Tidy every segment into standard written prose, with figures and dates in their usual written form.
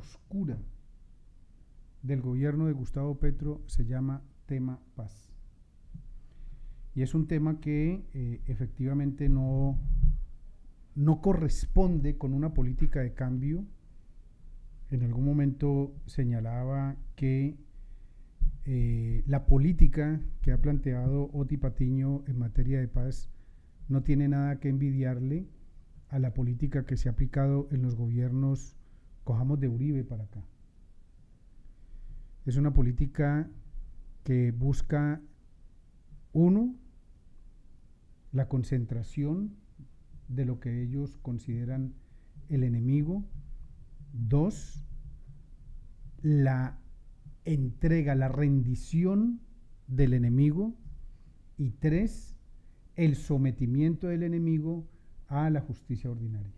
oscura del gobierno de Gustavo Petro se llama tema paz. Y es un tema que efectivamente no corresponde con una política de cambio. En algún momento señalaba que la política que ha planteado Oti Patiño en materia de paz no tiene nada que envidiarle a la política que se ha aplicado en los gobiernos, cojamos de Uribe para acá. Es una política que busca, uno, la concentración de lo que ellos consideran el enemigo; dos, la entrega, la rendición del enemigo; y tres, el sometimiento del enemigo a la justicia ordinaria.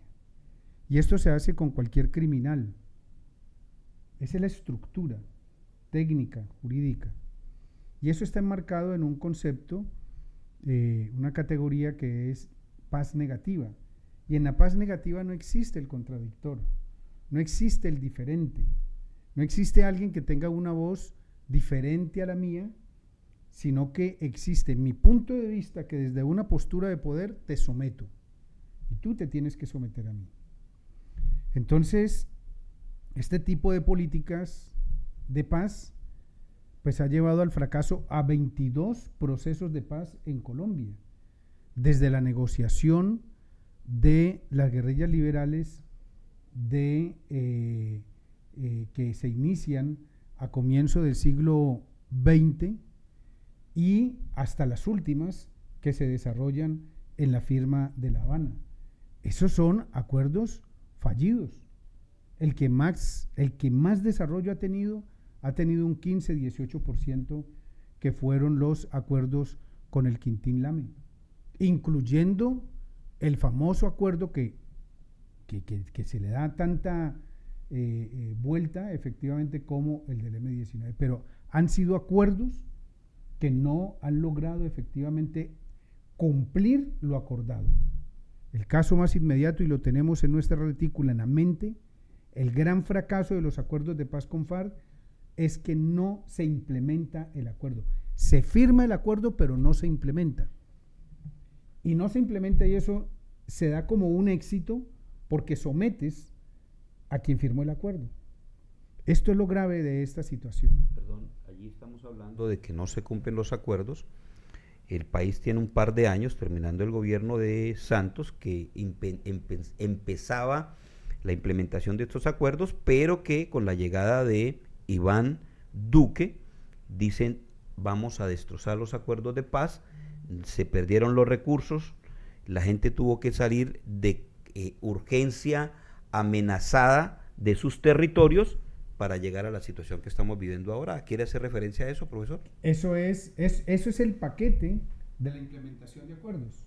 Y esto se hace con cualquier criminal. Esa es la estructura técnica, jurídica. Y eso está enmarcado en un concepto, una categoría que es paz negativa. Y en la paz negativa no existe el contradictor, no existe el diferente, no existe alguien que tenga una voz diferente a la mía, sino que existe mi punto de vista, que desde una postura de poder te someto y tú te tienes que someter a mí. Entonces, este tipo de políticas de paz pues ha llevado al fracaso a 22 procesos de paz en Colombia, desde la negociación de las guerrillas liberales que se inician a comienzo del siglo XX y hasta las últimas que se desarrollan en la firma de La Habana. Esos son acuerdos fallidos. El que más desarrollo ha tenido un 15-18%, que fueron los acuerdos con el Quintín Lame, incluyendo el famoso acuerdo que se le da tanta vuelta efectivamente como el del M-19, pero han sido acuerdos que no han logrado efectivamente cumplir lo acordado. El caso más inmediato, y lo tenemos en nuestra retícula en la mente, el gran fracaso de los acuerdos de paz con FARC es que no se implementa el acuerdo. Se firma el acuerdo, pero no se implementa. Y no se implementa, y eso se da como un éxito porque sometes a quien firmó el acuerdo. Esto es lo grave de esta situación. Perdón, allí estamos hablando de que no se cumplen los acuerdos. El país tiene un par de años, terminando el gobierno de Santos, que empezaba la implementación de estos acuerdos, pero que con la llegada de Iván Duque dicen: vamos a destrozar los acuerdos de paz. Se perdieron los recursos, la gente tuvo que salir de urgencia amenazada de sus territorios para llegar a la situación que estamos viviendo ahora. ¿Quiere hacer referencia a eso, profesor? Eso es el paquete de la implementación de acuerdos.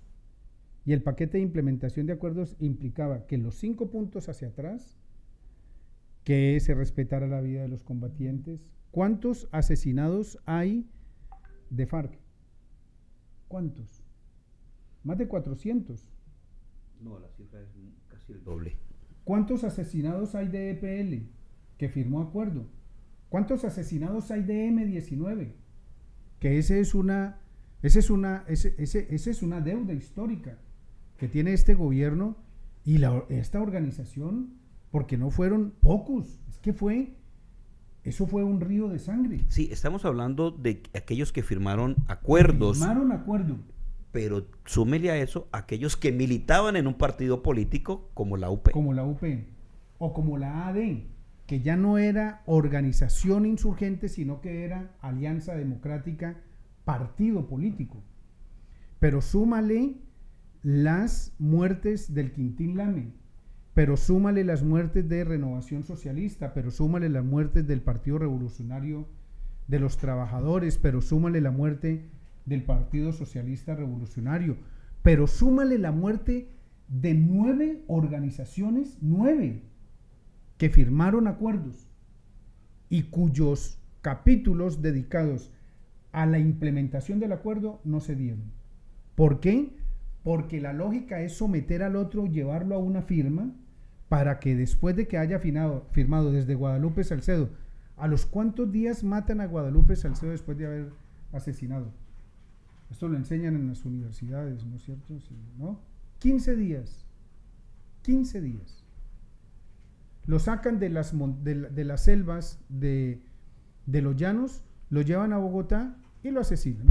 Y el paquete de implementación de acuerdos implicaba que los 5 puntos hacia atrás, que se respetara la vida de los combatientes. ¿Cuántos asesinados hay de FARC? ¿Cuántos? Más de 400. No, la cifra es casi el doble. ¿Cuántos asesinados hay de EPL, que firmó acuerdo? ¿Cuántos asesinados hay de M-19? Que esa es una deuda histórica que tiene este gobierno y esta organización, porque no fueron pocos, es que eso fue un río de sangre. Sí, estamos hablando de aquellos que firmaron acuerdos. Firmaron acuerdo. Pero súmele a eso aquellos que militaban en un partido político como la UP. Como la UP o como la AD, que ya no era organización insurgente, sino que era Alianza Democrática, partido político. Pero súmale las muertes del Quintín Lame, pero súmale las muertes de Renovación Socialista, pero súmale las muertes del Partido Revolucionario de los Trabajadores, pero súmale la muerte del Partido Socialista Revolucionario, pero súmale la muerte de 9 organizaciones, 9, que firmaron acuerdos y cuyos capítulos dedicados a la implementación del acuerdo no se dieron. ¿Por qué? Porque la lógica es someter al otro, llevarlo a una firma, para que después de que haya firmado desde Guadalupe Salcedo, ¿a los cuántos días matan a Guadalupe Salcedo después de haber asesinado? Esto lo enseñan en las universidades, ¿no es cierto? Sí, ¿no? 15 días. 15 días. Lo sacan de las selvas de los llanos, lo llevan a Bogotá y lo asesinan.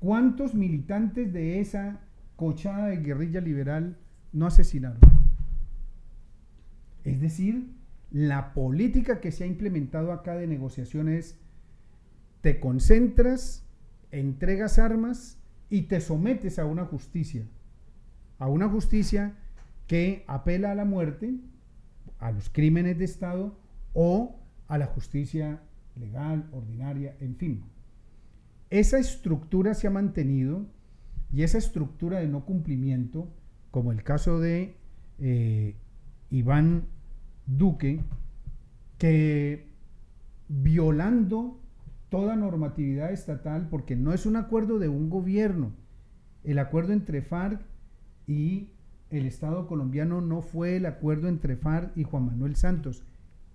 ¿Cuántos militantes de esa cochada de guerrilla liberal no asesinaron? Es decir, la política que se ha implementado acá de negociación es: te concentras, entregas armas y te sometes a una justicia que apela a la muerte, a los crímenes de Estado o a la justicia legal, ordinaria, en fin. Esa estructura se ha mantenido, y esa estructura de no cumplimiento, como el caso de Iván Duque, que violando toda normatividad estatal, porque no es un acuerdo de un gobierno, el acuerdo entre FARC y el Estado colombiano no fue el acuerdo entre FARC y Juan Manuel Santos,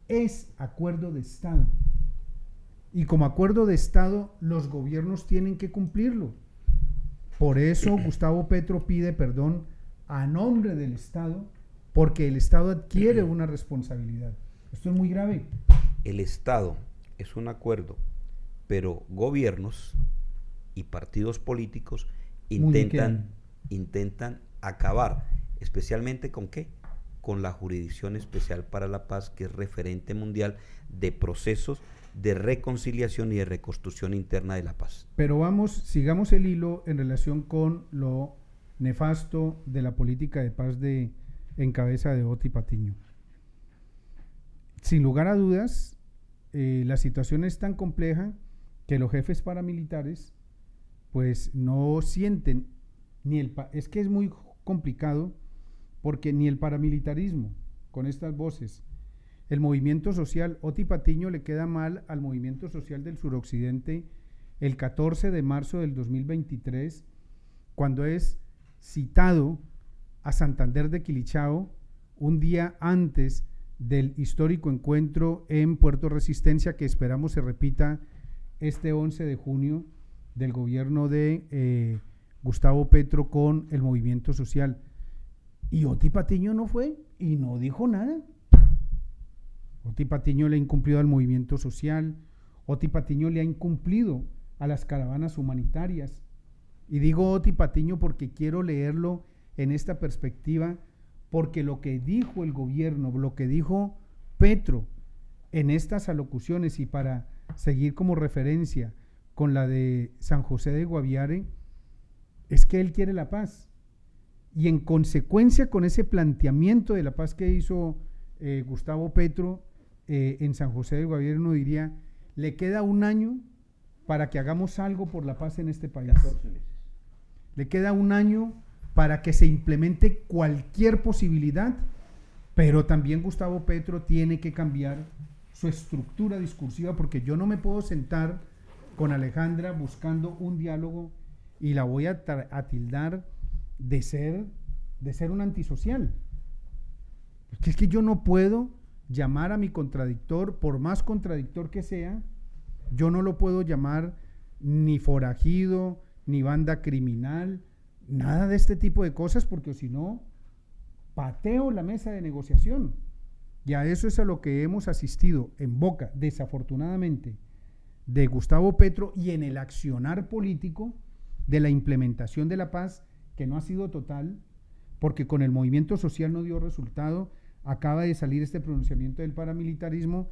es acuerdo de Estado. Y como acuerdo de Estado, los gobiernos tienen que cumplirlo. Por eso Gustavo Petro pide perdón a nombre del Estado, porque el Estado adquiere una responsabilidad. Esto es muy grave. El Estado es un acuerdo, pero gobiernos y partidos políticos intentan acabar, especialmente ¿con qué? Con la Jurisdicción Especial para la Paz, que es referente mundial de procesos de reconciliación y de reconstrucción interna de la paz. Pero sigamos el hilo en relación con lo nefasto de la política de paz en cabeza de Oti Patiño. Sin lugar a dudas, la situación es tan compleja que los jefes paramilitares pues no sienten es que es muy complicado, porque ni el paramilitarismo con estas voces, el movimiento social, Oti Patiño le queda mal al movimiento social del suroccidente el 14 de marzo del 2023, cuando es citado a Santander de Quilichao un día antes del histórico encuentro en Puerto Resistencia, que esperamos se repita este 11 de junio, del gobierno de Gustavo Petro con el movimiento social. Y Oti Patiño no fue y no dijo nada. Oti Patiño le ha incumplido al movimiento social, Oti Patiño le ha incumplido a las caravanas humanitarias. Y digo Oti Patiño porque quiero leerlo en esta perspectiva, porque lo que dijo el gobierno, lo que dijo Petro en estas alocuciones, y para seguir como referencia con la de San José de Guaviare, es que él quiere la paz. Y en consecuencia con ese planteamiento de la paz que hizo Gustavo Petro en San José de Guaviare, uno diría, le queda un año para que hagamos algo por la paz en este país. 14 meses. Le queda un año para que se implemente cualquier posibilidad, pero también Gustavo Petro tiene que cambiar su estructura discursiva, porque yo no me puedo sentar con Alejandra buscando un diálogo y la voy a tildar de ser un antisocial. Porque es que yo no puedo llamar a mi contradictor, por más contradictor que sea, yo no lo puedo llamar ni forajido, ni banda criminal, nada de este tipo de cosas, porque si no, pateo la mesa de negociación. Y a eso es a lo que hemos asistido en boca, desafortunadamente, de Gustavo Petro y en el accionar político de la implementación de la paz, que no ha sido total, porque con el movimiento social no dio resultado. Acaba de salir este pronunciamiento del paramilitarismo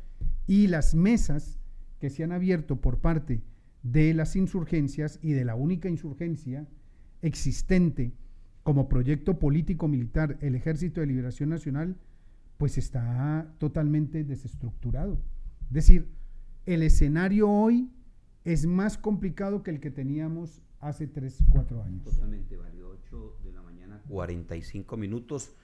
y las mesas que se han abierto por parte de las insurgencias y de la única insurgencia existente como proyecto político militar, el Ejército de Liberación Nacional, pues está totalmente desestructurado. Es decir, el escenario hoy es más complicado que el que teníamos hace 3, 4 años. Totalmente, vale. 8 de la mañana, 45 minutos.